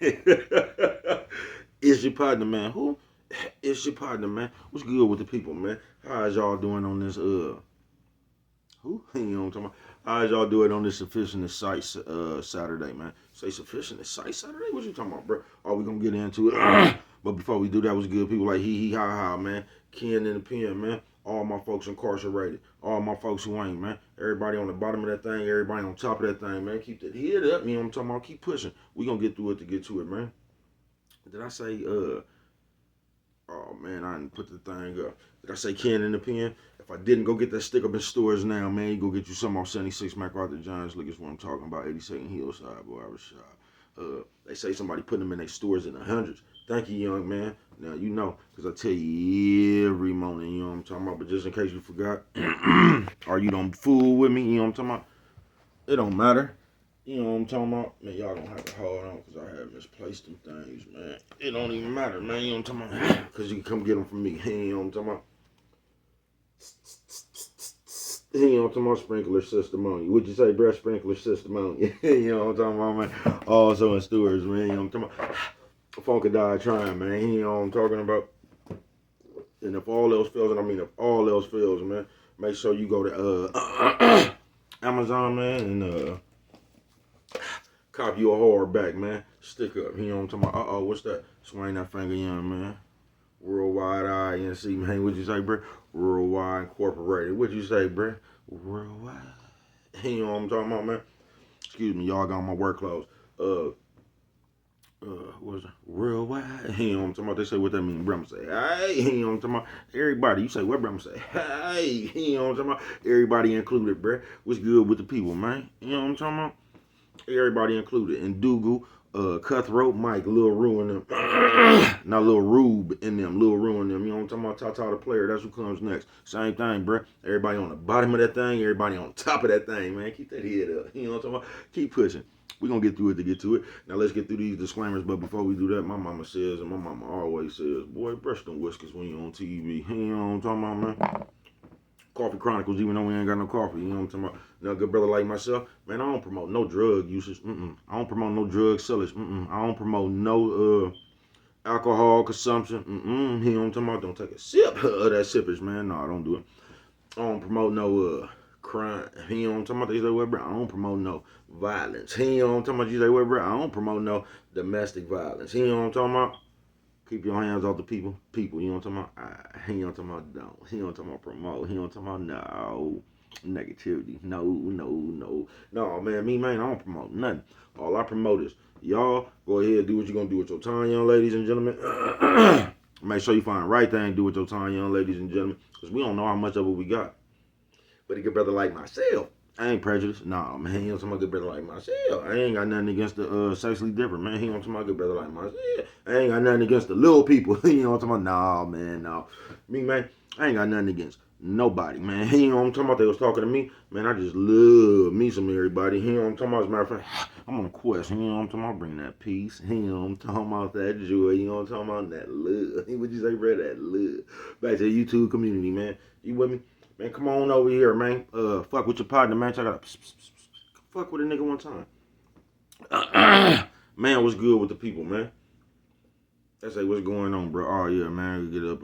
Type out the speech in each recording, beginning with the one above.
It's your partner, man. Who? It's your partner, man. What's good with the people, man? How is y'all doing on this? Who? You know what I'm talking about? How is y'all doing on this sufficient site Saturday, man? Say sufficient site Saturday? What you talking about, bro? Are we gonna get into it? But before we do that, was good people like hee ha ha, man. Ken in the pen, man. All my folks incarcerated. All my folks who ain't, man. Everybody on the bottom of that thing. Everybody on top of that thing, man. Keep that head up. You know what I'm talking about? Keep pushing. We gonna get through it to get to it, man. Did I say Oh man, I didn't put the thing up. Did I say Ken in the pen? If I didn't, go get that stick up in stores now, man. You go get you some off 76 MacArthur Johns. Look, it's what I'm talking about. 82nd Hillside, boy. I was shot. They say somebody putting them in their stores in the hundreds. Thank you, young man. Now you know, cause I tell you every morning, you know what I'm talking about. But just in case you forgot, or you don't fool with me, you know what I'm talking about. It don't matter. You know what I'm talking about? Man, y'all gonna have to hold on because I have misplaced them things, man. It don't even matter, man. You know what I'm talking about? Because you can come get them from me. You know what I'm talking about? You know what I'm talking about? Sprinkler system on you. Would you say, bruh? Sprinkler system on you. You know what I'm talking about, man? Also in stewards, man. You know what I'm talking about? Funky die trying, man. You know what I'm talking about? And if all else fails, and I mean if all else fails, man, make sure you go to Amazon, man, and cop you a hardback, man. Stick up. You know what I'm talking about? What's that? Swing that finger, young man. Worldwide INC, man. What'd you say, bro? Worldwide Incorporated. What'd you say, bro? Worldwide. You know what I'm talking about, man? Excuse me, y'all got on my work clothes. Uh, what's it? Worldwide. You know what I'm talking about? They say what that mean. Bro, I'm say, hey. You know what I'm talking about? Everybody. You say what, bro? I'm say, hey. You know what I'm talking about? Everybody included, bro. What's good with the people, man? You know what I'm talking about? Everybody included. And Dougal, Cutthroat, Mike, Lil Ruin them. Not Lil Rube in them, Lil Ruin them. You know what I'm talking about? Tata the player, that's who comes next. Same thing, bruh. Everybody on the bottom of that thing, everybody on top of that thing, man. Keep that head up. You know what I'm talking about? Keep pushing. We're gonna get through it to get to it. Now let's get through these disclaimers, but before we do that, my mama says, and my mama always says, boy, brush them whiskers when you're on TV. You know what I'm talking about, man? Coffee Chronicles, even though we ain't got no coffee. You know what I'm talking about? Now, a good brother like myself, man, I don't promote no drug usage. I don't promote no drug sellers. I don't promote no alcohol consumption. You know what I'm talking about? Don't take a sip of that sippage, man. No, I don't do it. I don't promote no crime. You know what I'm talking about? They say, well, bro, I don't promote no violence. You know what I'm talking about? You say, well, bro, I don't promote no domestic violence. You know what I'm talking about? Keep your hands off the people. People, you know what I'm talking about? He don't talking about don't. He don't talking about promote. He don't talking about no negativity. No, no, no. No, man, me, man, I don't promote nothing. All I promote is y'all go ahead and do what you're going to do with your time, young ladies and gentlemen. Make sure you find the right thing to do with your time, young ladies and gentlemen, because we don't know how much of it we got. But a good brother like myself, I ain't prejudiced. Nah, man, he don't talk about good brother like myself. I ain't got nothing against the sexually different, man. He don't talk about good brother like myself. I ain't got nothing against the little people. You know what I'm talking about? Nah, man, no. Me, man, I ain't got nothing against nobody, man. You know what I'm talking about? They was talking to me. Man, I just love me some everybody. You know what I'm talking about? As a matter of fact, I'm on a quest. You know what I'm talking about? Bring that peace. You know what I'm talking about? That joy. You know what I'm talking about? That love. What you say, bro? That love. Back to the YouTube community, man. You with me? Man, come on over here, man. Fuck with your partner, man. Check out. Fuck with a nigga one time. Man, what's good with the people, man? I say, what's going on, bro? Oh yeah, man. We get up.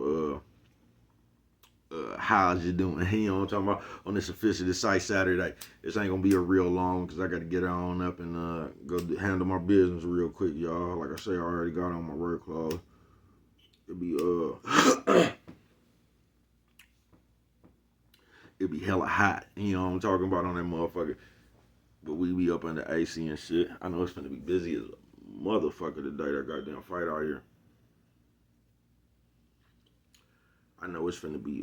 How's you doing? You know what I'm talking about? On this official site Saturday. This ain't gonna be a real long because I got to get on up and go handle my business real quick, y'all. Like I say, I already got on my work clothes. It'll be it'll be hella hot. You know what I'm talking about on that motherfucker. But we be up under AC and shit. I know it's gonna be busy as a motherfucker today. That goddamn fight out here. I know it's finna be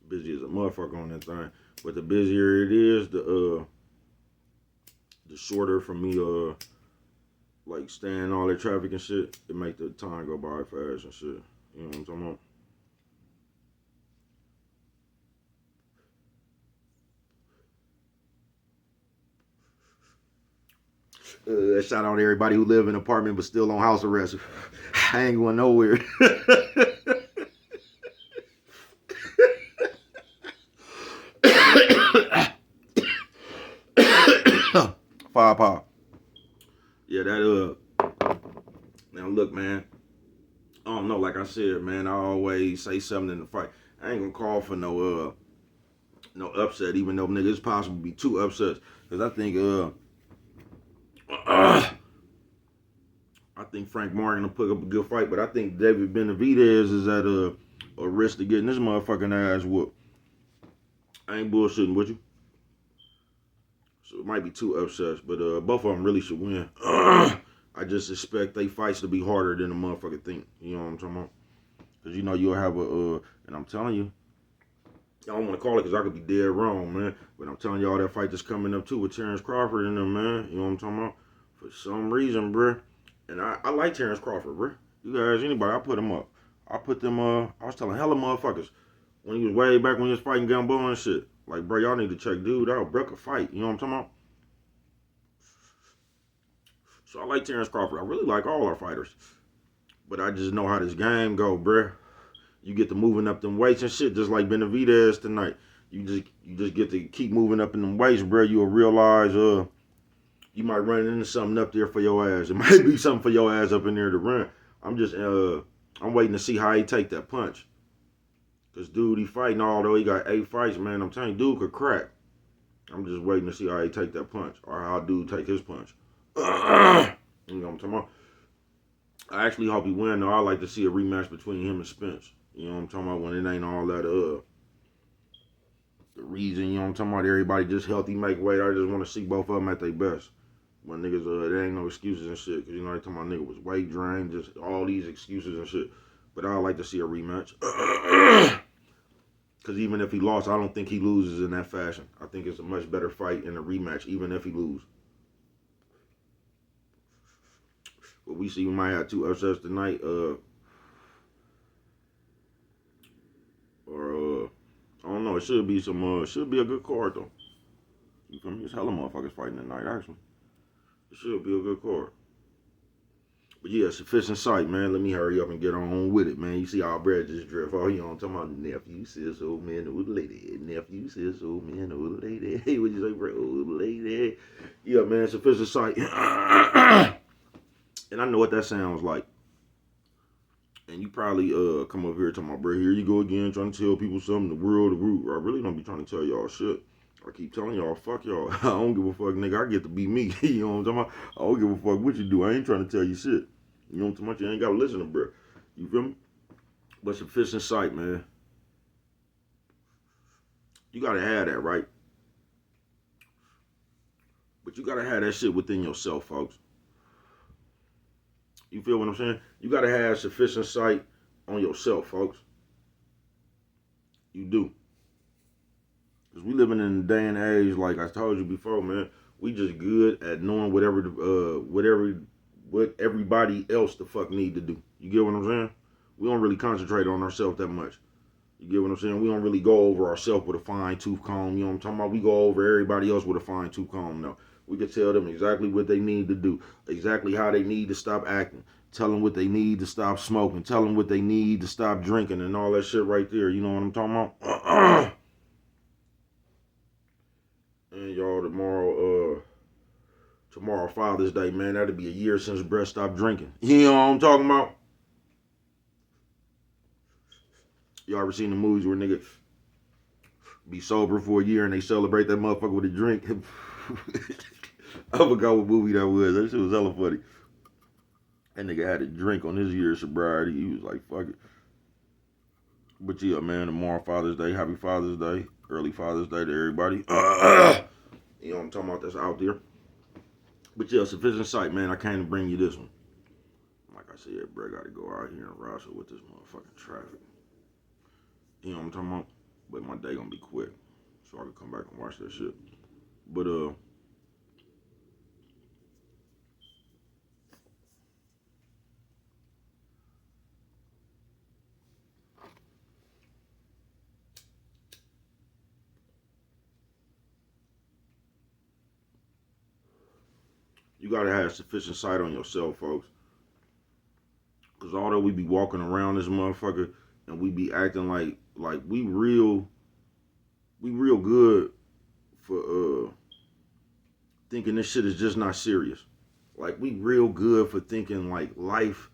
busy as a motherfucker on that thing. But the busier it is, the shorter for me like staying all that traffic and shit. It make the time go by fast and shit. You know what I'm talking about? Shout out to everybody who live in an apartment but still on house arrest. I ain't going nowhere. Five pop. Yeah, that Now look, man. I don't know. Like I said, man, I always say something in the fight. I ain't gonna call for no upset, even though nigga it's possible to be two upsets. Cause I think Frank Martin will put up a good fight, but I think David Benavidez is at a risk of getting this motherfucking ass whooped. I ain't bullshitting with you. So it might be two upsets, but both of them really should win. I just expect they fights to be harder than the motherfucker think. You know what I'm talking about? Cause you know you'll have and I'm telling you, I don't want to call it because I could be dead wrong, man. But I'm telling y'all that fight that's coming up too with Terrence Crawford and them, man. You know what I'm talking about? For some reason, bruh. And I like Terrence Crawford, bruh. You guys, anybody, I put him up. I put them, I was telling hella motherfuckers when he was way back when he was fighting Gamboa and shit. Like, bro, y'all need to check dude out. Bro could fight. You know what I'm talking about? So I like Terrence Crawford. I really like all our fighters. But I just know how this game go, bruh. You get to moving up them weights and shit, just like Benavidez tonight. You just get to keep moving up in them weights, bro. You'll realize you might run into something up there for your ass. It might be something for your ass up in there to run. I'm waiting to see how he take that punch. Cause dude, he fighting although he got 8 fights, man. I'm telling you, dude could crack. I'm just waiting to see how he take that punch or how dude take his punch. You know what I'm talking about? I actually hope he win though. I like to see a rematch between him and Spence. You know what I'm talking about? When it ain't all that the reason, you know what I'm talking about, everybody just healthy, make weight. I just want to see both of them at their best. When niggas, there ain't no excuses and shit. Because, you know, they talking about nigga was weight drained, just all these excuses and shit. But I like to see a rematch. Because even if he lost, I don't think he loses in that fashion. I think it's a much better fight in a rematch, even if he loses. But we see we might have 2 upsets tonight. I don't know. It should be should be a good card though. You feel me? There's hella motherfuckers fighting tonight, actually. It should be a good card. But yeah, sufficient sight, man. Let me hurry up and get on with it, man. You see all bread just drift. Oh, you know, I'm talking about nephew, sis, old man, old lady. Nephew, sis, old man, old lady. Hey, what you say, bro? Old lady. Yeah, man, sufficient sight. And I know what that sounds like. And you probably come up here talking about, bro, here you go again, trying to tell people something, the world, the root. I really don't be trying to tell y'all shit. I keep telling y'all, fuck y'all. I don't give a fuck, nigga. I get to be me. You know what I'm talking about? I don't give a fuck what you do. I ain't trying to tell you shit. You know what I'm talking about? You ain't got to listen to bro. You feel me? But sufficient sight, man. You got to have that, right? But you got to have that shit within yourself, folks. You feel what I'm saying? You got to have sufficient sight on yourself, folks. You do. Because we living in a day and age, like I told you before, man, we just good at knowing what everybody else the fuck need to do. You get what I'm saying? We don't really concentrate on ourselves that much. You get what I'm saying? We don't really go over ourselves with a fine tooth comb. You know what I'm talking about? We go over everybody else with a fine tooth comb now. We can tell them exactly what they need to do, exactly how they need to stop acting, tell them what they need to stop smoking, tell them what they need to stop drinking and all that shit right there. You know what I'm talking about? And y'all, tomorrow Father's Day, man, that'll be a year since Brett stopped drinking. You know what I'm talking about? Y'all ever seen the movies where niggas be sober for a year and they celebrate that motherfucker with a drink? I forgot what movie that was. That shit was hella funny. That nigga had a drink on his year of sobriety. He was like, fuck it. But yeah, man, tomorrow Father's Day. Happy Father's Day. Early Father's Day to everybody. You know what I'm talking about? That's out there. But yeah, sufficient sight, man. I came to bring you this one. Like I said, bro, gotta go out here and wrestle with this motherfucking traffic. You know what I'm talking about? But my day gonna be quick. So I can come back and watch that shit. But you gotta have sufficient sight on yourself, folks. Cause although we be walking around this motherfucker and we be acting like we real good for thinking this shit is just not serious. Like we real good for thinking like life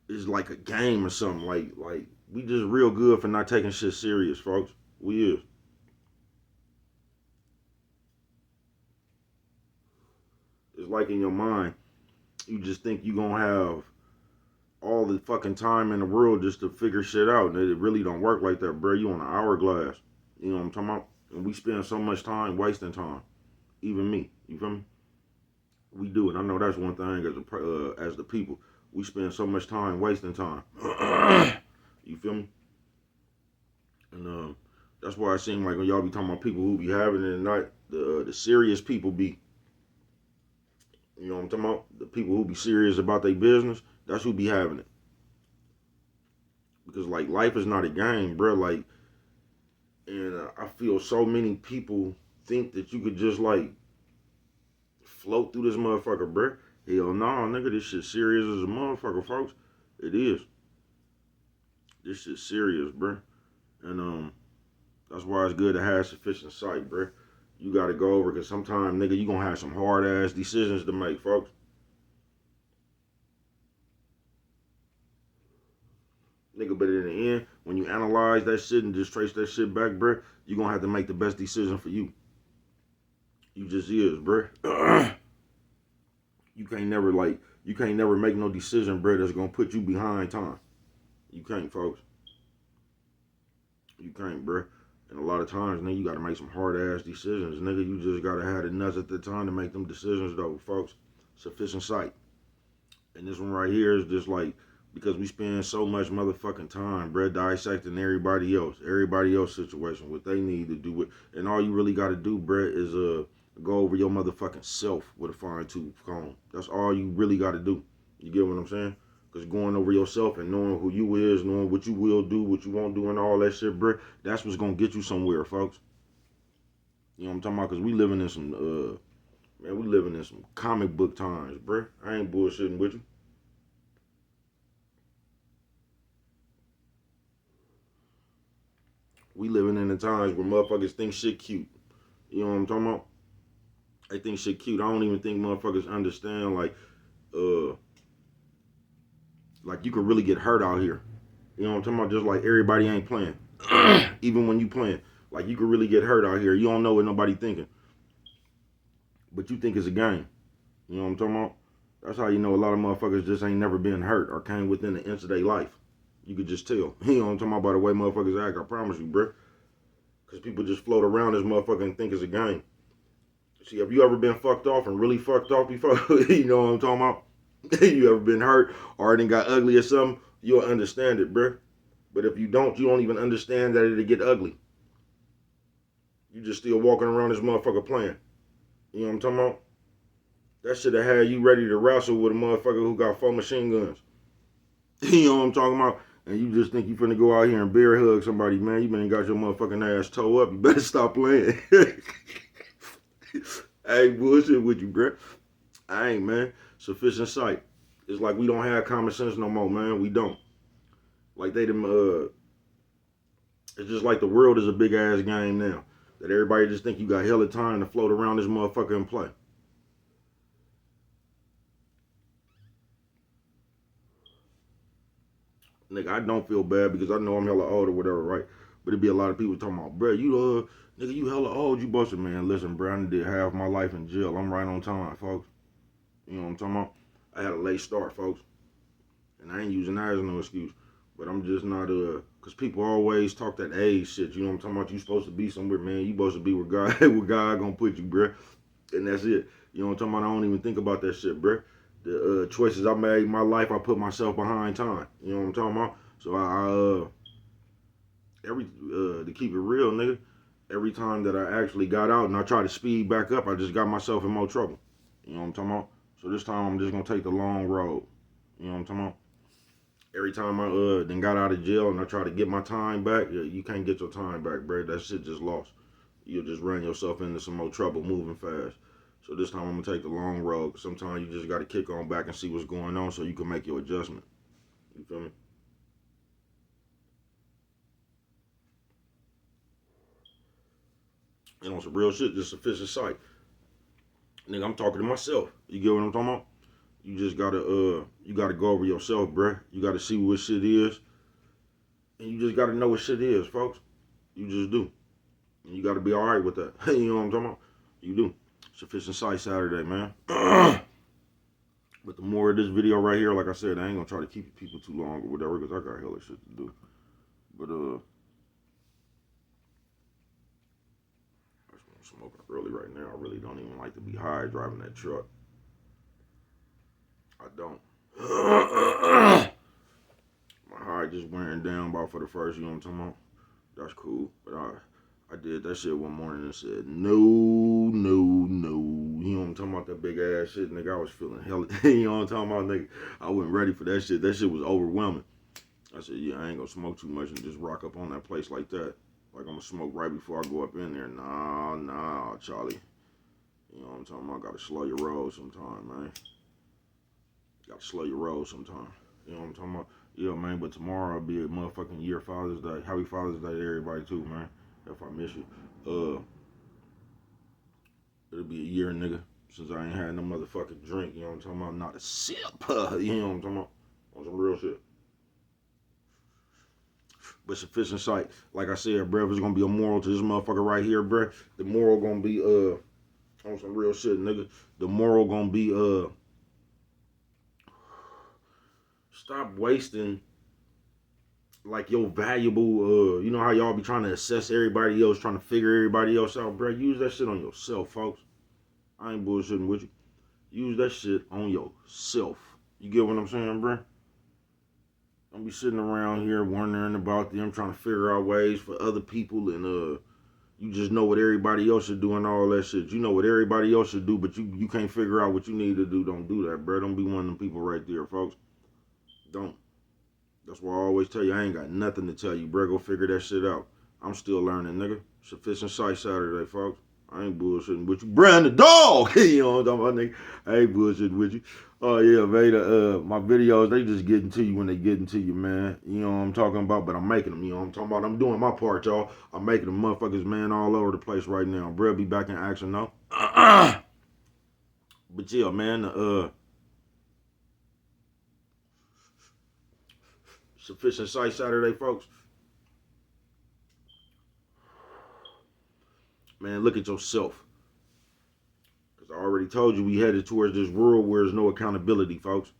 is like a game or something. Like we just real good for not taking shit serious, folks. We is. It's like in your mind, you just think you gonna have all the fucking time in the world just to figure shit out. And it really don't work like that, bro. You on an hourglass. You know what I'm talking about? And we spend so much time wasting time. Even me. You feel me? We do it. I know that's one thing as the people. We spend so much time wasting time. You feel me? And that's why it seems like when y'all be talking about people who be having it and not the serious people be. You know what I'm talking about? The people who be serious about their business. That's who be having it. Because like life is not a game, bro. Like, and I feel so many people think that you could just like float through this motherfucker, bro. Hell no, nigga, this shit serious as a motherfucker, folks. It is. This shit serious, bro. And that's why it's good to have sufficient sight, bro. You gotta go over, cause sometimes, nigga, you gonna have some hard ass decisions to make, folks. Nigga, but in the end, when you analyze that shit and just trace that shit back, bro, you gonna have to make the best decision for you. You just is, bro. You can't never make no decision, bro, that's gonna put you behind time. You can't, folks. You can't, bro. And a lot of times, nigga, you gotta make some hard ass decisions, nigga. You just gotta have the nuts at the time to make them decisions, though, folks. Sufficient sight. And this one right here is just like because we spend so much motherfucking time, bro, dissecting everybody else situation, what they need to do it, and all you really gotta do, bro, is go over your motherfucking self with a fine tooth comb. That's all you really gotta do. You get what I'm saying? Because going over yourself and knowing who you is, knowing what you will do, what you won't do, and all that shit, bro, that's what's gonna get you somewhere, folks. You know what I'm talking about? Because we living in some, man, we living in some comic book times, bro. I ain't bullshitting with you. We living in the times where motherfuckers think shit cute. You know what I'm talking about? They think shit cute. I don't even think motherfuckers understand uh, like you could really get hurt out here. You know what I'm talking about? Just like everybody ain't playing. Even when you playing. Like you could really get hurt out here. You don't know what nobody thinking. But you think it's a game. You know what I'm talking about? That's how you know a lot of motherfuckers just ain't never been hurt or came within the inch of their life. You could just tell. You know what I'm talking about by the way motherfuckers act, I promise you, bro. Because people just float around this motherfucker and think it's a game. See, have you ever been fucked off and really fucked off before? You know what I'm talking about? You ever been hurt or it got ugly or something? You'll understand it, bruh. But if you don't even understand that it'll get ugly. You just still walking around this motherfucker playing. You know what I'm talking about? That should have had you ready to wrestle with a motherfucker who got 4 machine guns. You know what I'm talking about? And you just think you finna go out here and bear hug somebody, man. You been got your motherfucking ass toe up. You better stop playing. I ain't bullshit with you, bruh. I ain't, man. Sufficient sight. It's like we don't have common sense no more, man. We don't. Like they them it's just like the world is a big ass game now. That everybody just think you got hella time to float around this motherfucker and play. Nigga, I don't feel bad because I know I'm hella old or whatever, right? But it'd be a lot of people talking about, bro, nigga, you hella old, you busted, man. Listen, bro, I did half my life in jail. I'm right on time, folks. You know what I'm talking about? I had a late start, folks. And I ain't using that as no excuse. But I'm just not, cause people always talk that age shit. You know what I'm talking about? You supposed to be somewhere, man. You supposed to be where God, where God gonna put you, bruh. And that's it. You know what I'm talking about? I don't even think about that shit, bruh. The choices I made in my life, I put myself behind time. You know what I'm talking about? So to keep it real, nigga, every time that I actually got out and I tried to speed back up, I just got myself in more trouble. You know what I'm talking about? So this time I'm just gonna take the long road. You know what I'm talking about? Every time I then got out of jail and I try to get my time back, you can't get your time back, bro. That shit just lost. You'll just run yourself into some more trouble moving fast. So this time I'm gonna take the long road. Sometimes you just gotta kick on back and see what's going on so you can make your adjustment. You feel me? And on some real shit, just sufficient sight. Nigga, I'm talking to myself. You get what I'm talking about? You just gotta go over yourself, bruh. You gotta see what shit is, and you just gotta know what shit is, folks. You just do. And you gotta be all right with that. You know what I'm talking about? You do. Sufficient Sight Saturday, man. But the more of this video right here, like I said, I ain't gonna try to keep people too long or whatever, because I got hella shit to do. But I'm smoking early right now. I really don't even like to be high driving that truck. I don't. My high just wearing down about for the first, you know what I'm talking about? That's cool. But I did that shit one morning and said, no. You know what I'm talking about, that big ass shit, nigga. I was feeling hella, you know what I'm talking about, nigga. I wasn't ready for that shit. That shit was overwhelming. I said, yeah, I ain't gonna smoke too much and just rock up on that place like that. Like I'm gonna smoke right before I go up in there. Nah, Charlie. You know what I'm talking about? Gotta slow your roll sometime, man. Gotta slow your roll sometime. You know what I'm talking about? Yeah, man, but tomorrow will be a motherfucking year Father's Day. Happy Father's Day to everybody too, man. If I miss you. It'll be a year, nigga, since I ain't had no motherfucking drink. You know what I'm talking about? Not a sip. You know what I'm talking about? On some real shit. But Sufficient Sight, like I said, bro, there's gonna be a moral to this motherfucker right here, bro. The moral gonna be on some real shit, nigga. The moral gonna be stop wasting like your valuable you know how y'all be trying to assess everybody else, trying to figure everybody else out, bro. Use that shit on yourself, folks. I ain't bullshitting with you. Use that shit on yourself. You get what I'm saying, bro? Don't be sitting around here wondering about them, trying to figure out ways for other people, and you just know what everybody else should do and all that shit. You know what everybody else should do, but you can't figure out what you need to do. Don't do that, bro. Don't be one of them people right there, folks. Don't. That's why I always tell you, I ain't got nothing to tell you, bro. Go figure that shit out. I'm still learning, nigga. Sufficient Sight Saturday, folks. I ain't bullshitting with you. Brand the dog! You know what I'm talking about, nigga? I ain't bullshitting with you. Oh, yeah, man. My videos, they just getting to you when they getting to you, man. You know what I'm talking about? But I'm making them, you know what I'm talking about? I'm doing my part, y'all. I'm making them motherfuckers, man, all over the place right now. Bro, be back in action, though. But, yeah, man, Sufficient Sight Saturday, folks. Man, look at yourself. Because I already told you we headed towards this world where there's no accountability, folks.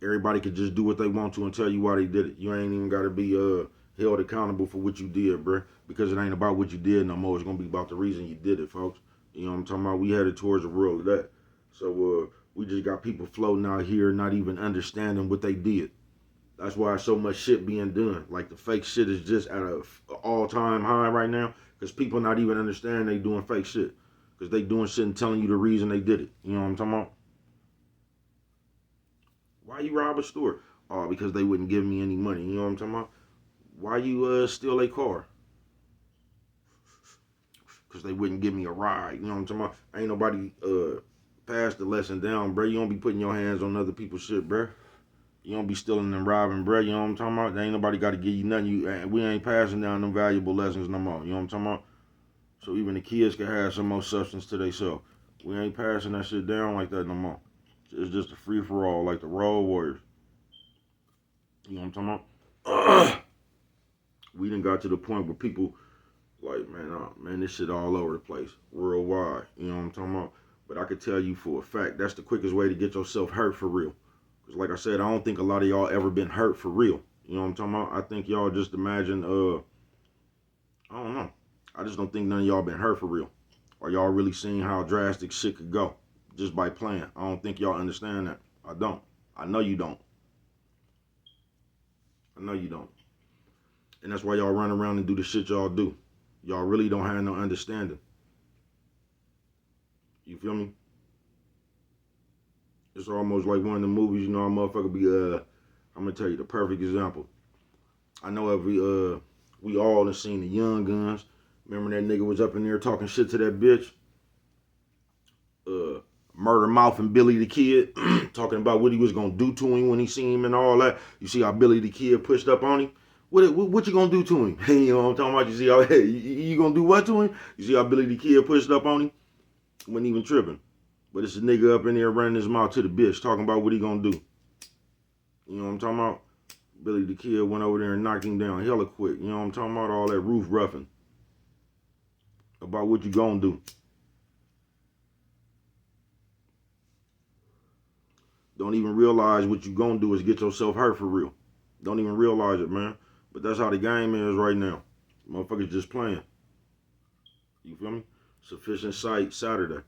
Everybody can just do what they want to and tell you why they did it. You ain't even got to be held accountable for what you did, bruh. Because it ain't about what you did no more. It's going to be about the reason you did it, folks. You know what I'm talking about? We headed towards a world of that. So we just got people floating out here not even understanding what they did. That's why so much shit being done. Like the fake shit is just at an all-time high right now. Because people not even understand they doing fake shit. Because they doing shit and telling you the reason they did it. You know what I'm talking about? Why you rob a store? Oh, because they wouldn't give me any money. You know what I'm talking about? Why you steal a car? Because they wouldn't give me a ride. You know what I'm talking about? Ain't nobody passed the lesson down, bro. You don't be putting your hands on other people's shit, bro. You don't be stealing and robbing, bro. You know what I'm talking about? There ain't nobody got to give you nothing. We ain't passing down them valuable lessons no more. You know what I'm talking about? So even the kids can have some more substance to themselves. We ain't passing that shit down like that no more. It's just a free-for-all, like the Road Warriors. You know what I'm talking about? We done got to the point where people like, man, this shit all over the place, worldwide. You know what I'm talking about? But I could tell you for a fact, that's the quickest way to get yourself hurt for real. Because like I said, I don't think a lot of y'all ever been hurt for real. You know what I'm talking about? I think y'all just imagine, I don't know. I just don't think none of y'all been hurt for real. Or y'all really seen how drastic shit could go just by playing. I don't think y'all understand that. I don't. I know you don't. I know you don't. And that's why y'all run around and do the shit y'all do. Y'all really don't have no understanding. You feel me? It's almost like one of the movies, you know, a motherfucker be, I'm gonna tell you the perfect example. I know we all have seen the Young Guns. Remember that nigga was up in there talking shit to that bitch? Murder Mouth and Billy the Kid, talking about what he was gonna do to him when he seen him and all that. You see how Billy the Kid pushed up on him? What you gonna do to him? You know what I'm talking about? You see how, hey, you gonna do what to him? You see how Billy the Kid pushed up on him? Wasn't even tripping. But it's a nigga up in there running his mouth to the bitch, talking about what he gonna do. You know what I'm talking about? Billy the Kid went over there and knocked him down hella quick. You know what I'm talking about? All that roof roughing. About what you gonna do. Don't even realize what you gonna do is get yourself hurt for real. Don't even realize it, man. But that's how the game is right now. Motherfuckers just playing. You feel me? Sufficient sight Saturday.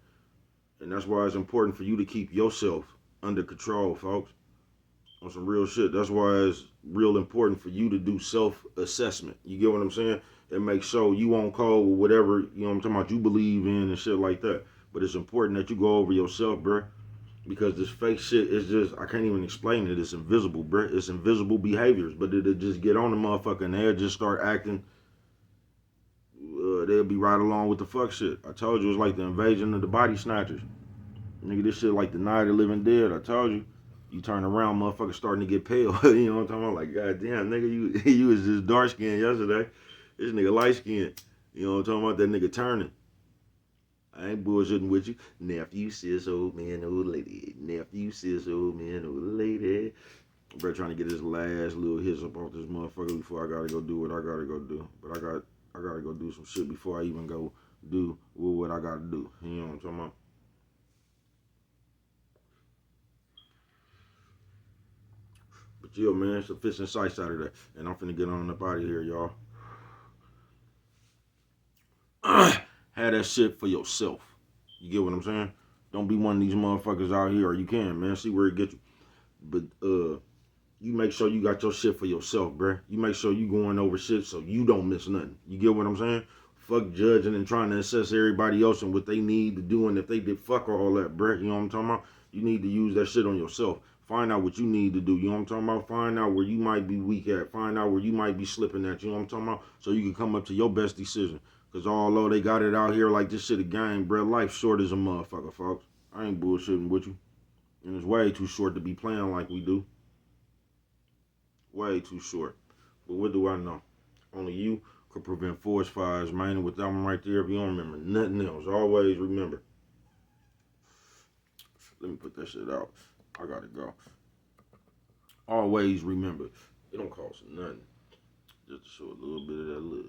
And that's why it's important for you to keep yourself under control, folks. On some real shit. That's why it's real important for you to do self-assessment. You get what I'm saying? And make sure you won't call with whatever, you know what I'm talking about, you believe in and shit like that. But it's important that you go over yourself, bruh. Because this fake shit is just, I can't even explain it. It's invisible, bruh. It's invisible behaviors. But it'll just get on the motherfucker and they'll just start acting. They'll be right along with the fuck shit. I told you it's like the invasion of the body snatchers. Nigga, this shit like the Night of the Living Dead. I told you. You turn around, motherfucker starting to get pale. You know what I'm talking about? Like, goddamn, nigga, you was just dark skinned yesterday. This nigga light skinned. You know what I'm talking about? That nigga turning. I ain't bullshitting with you. Nephew, sis, old man, old lady. Nephew, sis, old man, old lady. Bro, trying to get his last little hits up off this motherfucker before I gotta go do what I gotta go do. But I gotta go do some shit before I even go do what I gotta do. You know what I'm talking about? But yeah, man, it's a Fist and Sight Saturday. And I'm finna get on up out of here, y'all. Have that shit for yourself. You get what I'm saying? Don't be one of these motherfuckers out here, or you can, man. See where it gets you. But you make sure you got your shit for yourself, bruh. You make sure you going over shit so you don't miss nothing. You get what I'm saying? Fuck judging and trying to assess everybody else and what they need to do, and if they did fuck all that, bruh. You know what I'm talking about? You need to use that shit on yourself. Find out what you need to do. You know what I'm talking about? Find out where you might be weak at. Find out where you might be slipping at. You know what I'm talking about? So you can come up to your best decision. Because although they got it out here like this shit a game, bruh, life's short as a motherfucker, folks. I ain't bullshitting with you. And it's way too short to be playing like we do. Way too short. But what do I know? Only you could prevent forest fires, man. And with that one right there, if you don't remember nothing else, always remember. Let me put that shit out. I gotta go. Always remember. It don't cost nothing. Just to show a little bit of that love.